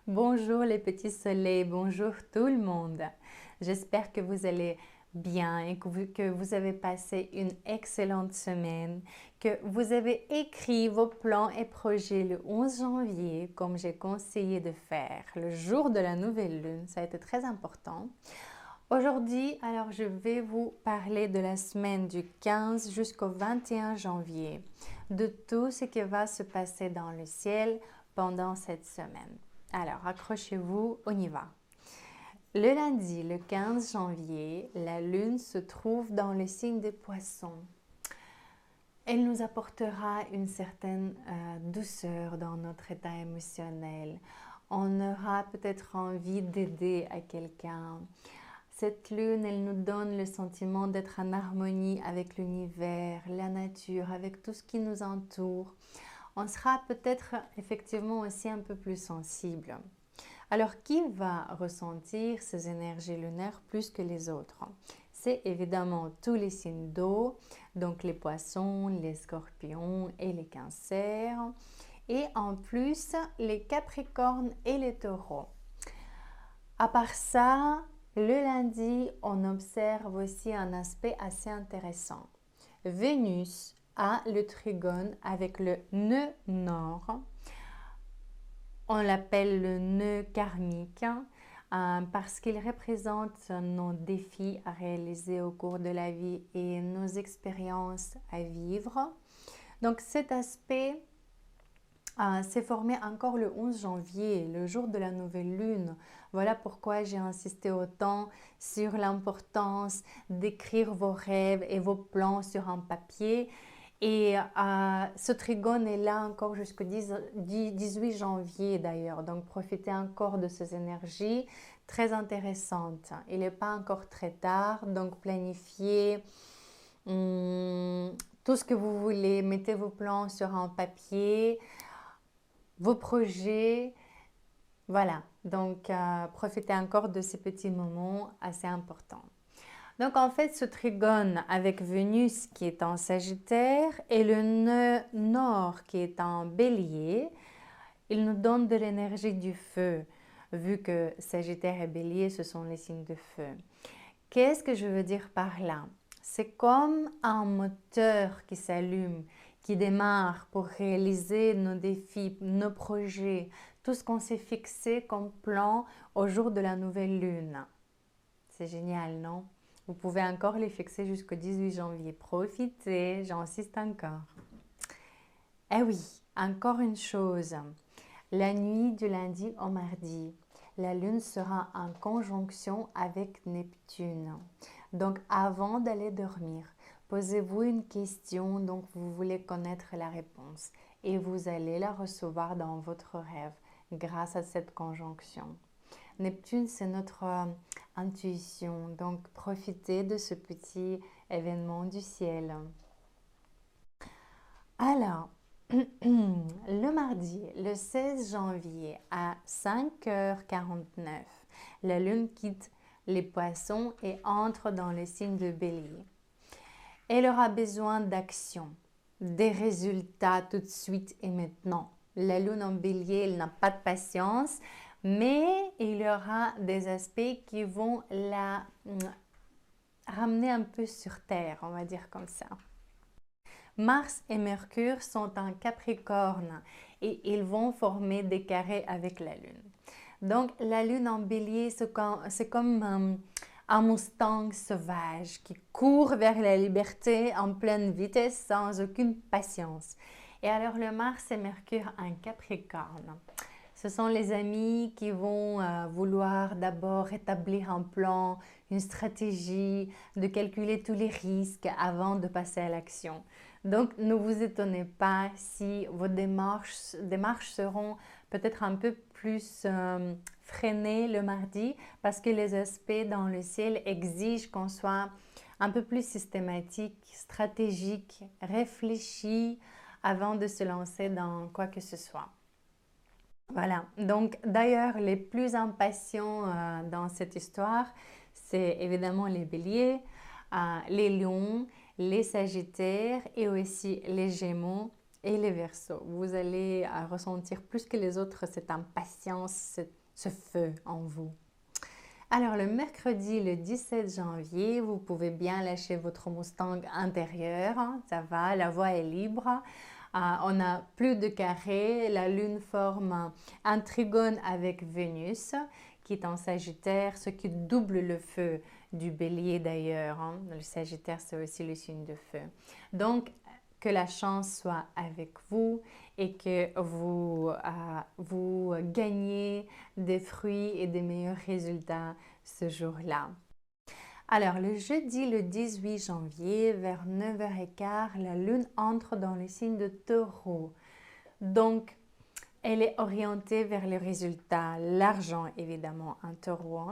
Bonjour les petits soleils, bonjour tout le monde. J'espère que vous allez bien et que vous avez passé une excellente semaine, que vous avez écrit vos plans et projets le 11 janvier, comme j'ai conseillé de faire, le jour de la nouvelle lune. Ça a été très important. Aujourd'hui, alors je vais vous parler de la semaine du 15 jusqu'au 21 janvier, de tout ce qui va se passer dans le ciel pendant cette semaine. Alors, accrochez-vous, on y va. Le lundi, le 15 janvier, la lune se trouve dans le signe des poissons. Elle nous apportera une certaine douceur dans notre état émotionnel. On aura peut-être envie d'aider à quelqu'un. Cette lune, elle nous donne le sentiment d'être en harmonie avec l'univers, la nature, avec tout ce qui nous entoure. On sera peut-être effectivement aussi un peu plus sensible. Alors, qui va ressentir ces énergies lunaires plus que les autres? C'est évidemment tous les signes d'eau, donc les poissons, les scorpions et les cancers. Et en plus, les capricornes et les taureaux. À part ça, le lundi, on observe aussi un aspect assez intéressant. Vénus a le trigone avec le nœud nord. On l'appelle le nœud karmique parce qu'il représente nos défis à réaliser au cours de la vie et nos expériences à vivre. Donc cet aspect s'est formé encore le 11 janvier, le jour de la nouvelle lune. Voilà pourquoi j'ai insisté autant sur l'importance d'écrire vos rêves et vos plans sur un papier. Et ce trigone est là encore jusqu'au 18 janvier d'ailleurs. Donc profitez encore de ces énergies très intéressantes. Il n'est pas encore très tard, donc planifiez tout ce que vous voulez. Mettez vos plans sur un papier, vos projets. Voilà, donc profitez encore de ces petits moments assez importants. Donc en fait, ce trigone avec Vénus qui est en Sagittaire et le nœud nord qui est en Bélier, il nous donne de l'énergie du feu, vu que Sagittaire et Bélier, ce sont les signes de feu. Qu'est-ce que je veux dire par là? C'est comme un moteur qui s'allume, qui démarre pour réaliser nos défis, nos projets, tout ce qu'on s'est fixé comme plan au jour de la nouvelle lune. C'est génial, non? Vous pouvez encore les fixer jusqu'au 18 janvier. Profitez, j'insiste encore. Eh oui, encore une chose. La nuit du lundi au mardi, la lune sera en conjonction avec Neptune. Donc avant d'aller dormir, posez-vous une question dont vous voulez connaître la réponse et vous allez la recevoir dans votre rêve grâce à cette conjonction. Neptune, c'est notre intuition, donc profitez de ce petit événement du ciel. Alors, le mardi, le 16 janvier à 5h49, la lune quitte les poissons et entre dans le signe de Bélier. Elle aura besoin d'action, des résultats tout de suite et maintenant. La lune en Bélier, elle n'a pas de patience, mais il y aura des aspects qui vont la ramener un peu sur terre, on va dire comme ça. Mars et Mercure sont en Capricorne et ils vont former des carrés avec la Lune. Donc la Lune en Bélier, c'est comme un Mustang sauvage qui court vers la liberté en pleine vitesse sans aucune patience. Et alors le Mars et Mercure en Capricorne. Ce sont les amis qui vont vouloir d'abord établir un plan, une stratégie, de calculer tous les risques avant de passer à l'action. Donc, ne vous étonnez pas si vos démarches seront peut-être un peu plus freinées le mardi parce que les aspects dans le ciel exigent qu'on soit un peu plus systématique, stratégique, réfléchi avant de se lancer dans quoi que ce soit. Voilà, donc d'ailleurs les plus impatients dans cette histoire, c'est évidemment les béliers, les lions, les sagittaires et aussi les gémeaux et les Verseaux. Vous allez ressentir plus que les autres cette impatience, ce feu en vous. Alors, le mercredi, le 17 janvier, vous pouvez bien lâcher votre Mustang intérieur. Ça va, la voie est libre. On a plus de carrés. La Lune forme un trigone avec Vénus, qui est en Sagittaire, ce qui double le feu du Bélier d'ailleurs. Le Sagittaire, c'est aussi le signe de feu. Donc, que la chance soit avec vous et que vous gagnez des fruits et des meilleurs résultats ce jour-là. Alors, le jeudi, le 18 janvier, vers 9h15, la Lune entre dans le signe de Taureau. Donc, elle est orientée vers les résultats, l'argent évidemment, un Taureau.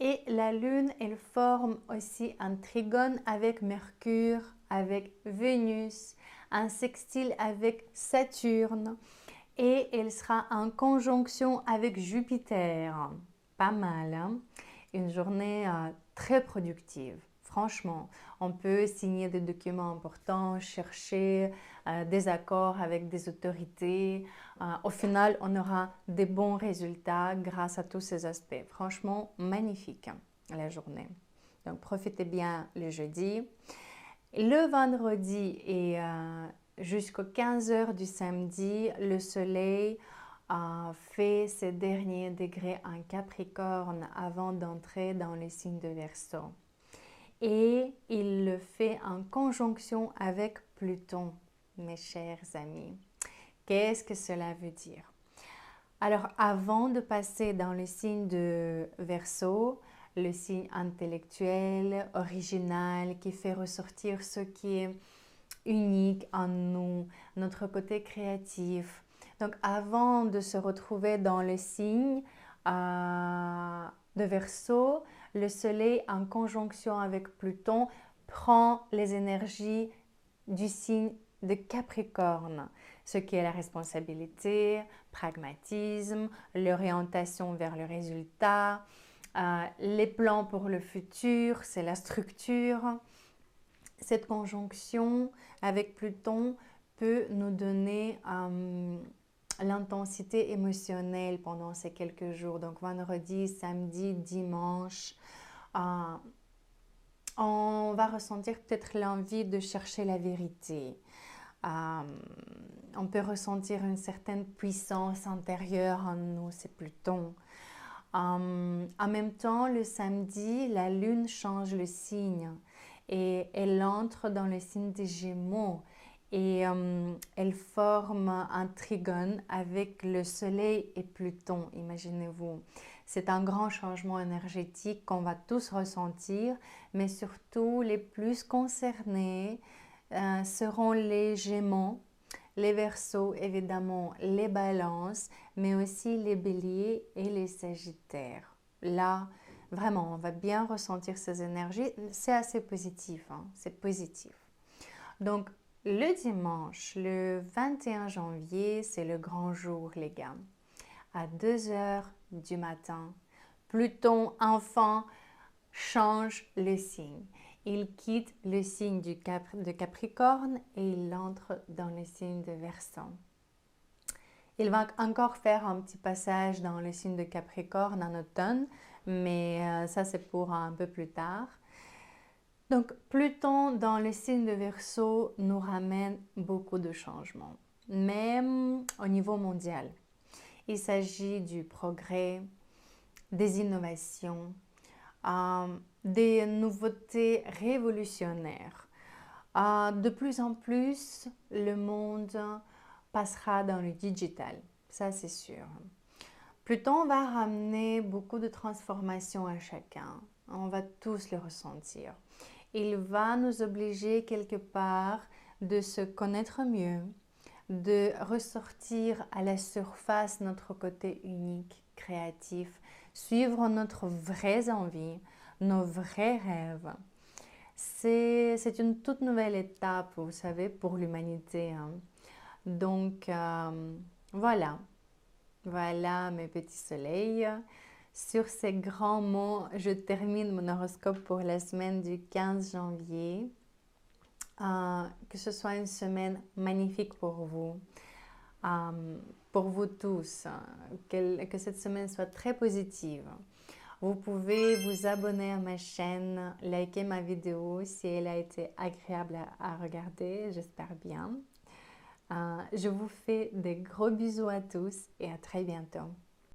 Et la Lune, elle forme aussi un trigone avec Mercure, avec Vénus, un sextile avec Saturne et elle sera en conjonction avec Jupiter. Pas mal, hein? Une journée très productive. Franchement, on peut signer des documents importants, chercher des accords avec des autorités. Au final, on aura des bons résultats grâce à tous ces aspects. Franchement, magnifique la journée. Donc, profitez bien le jeudi. Le vendredi et jusqu'aux 15 heures du samedi, le soleil fait ses derniers degrés en Capricorne avant d'entrer dans le signe de Verseau. Et il le fait en conjonction avec Pluton, mes chers amis. Qu'est-ce que cela veut dire? Alors, avant de passer dans le signe de Verseau, le signe intellectuel, original, qui fait ressortir ce qui est unique en nous, notre côté créatif. Donc, avant de se retrouver dans le signe de Verseau, le Soleil en conjonction avec Pluton prend les énergies du signe de Capricorne, ce qui est la responsabilité, pragmatisme, l'orientation vers le résultat, les plans pour le futur, c'est la structure. Cette conjonction avec Pluton peut nous donner l'intensité émotionnelle pendant ces quelques jours. Donc vendredi, samedi, dimanche, on va ressentir peut-être l'envie de chercher la vérité. On peut ressentir une certaine puissance intérieure en nous, c'est Pluton. En même temps, le samedi, la Lune change le signe et elle entre dans le signe des Gémeaux et elle forme un trigone avec le Soleil et Pluton, imaginez-vous. C'est un grand changement énergétique qu'on va tous ressentir, mais surtout les plus concernés seront les Gémeaux, les Verseaux, évidemment, les Balances, mais aussi les Béliers et les Sagittaires. Là, vraiment, on va bien ressentir ces énergies. C'est assez positif, hein? C'est positif. Donc, le dimanche, le 21 janvier, c'est le grand jour, les gars. À 2 heures du matin, Pluton, enfin, change le signe. Il quitte le signe de Capricorne et il entre dans le signe de Verseau. Il va encore faire un petit passage dans le signe de Capricorne en automne, mais ça c'est pour un peu plus tard. Donc Pluton dans le signe de Verseau nous ramène beaucoup de changements, même au niveau mondial. Il s'agit du progrès, des innovations, des nouveautés révolutionnaires. De plus en plus, le monde passera dans le digital, ça c'est sûr. Pluton va ramener beaucoup de transformations à chacun, on va tous le ressentir. Il va nous obliger quelque part de se connaître mieux, de ressortir à la surface notre côté unique, créatif, suivre notre vraies envies, nos vrais rêves. C'est une toute nouvelle étape, vous savez, pour l'humanité. Hein. Donc, voilà mes petits soleils. Sur ces grands mots, je termine mon horoscope pour la semaine du 15 janvier. que ce soit une semaine magnifique pour vous tous, que cette semaine soit très positive. Vous pouvez vous abonner à ma chaîne, liker ma vidéo si elle a été agréable à regarder, j'espère bien. Je vous fais des gros bisous à tous et à très bientôt.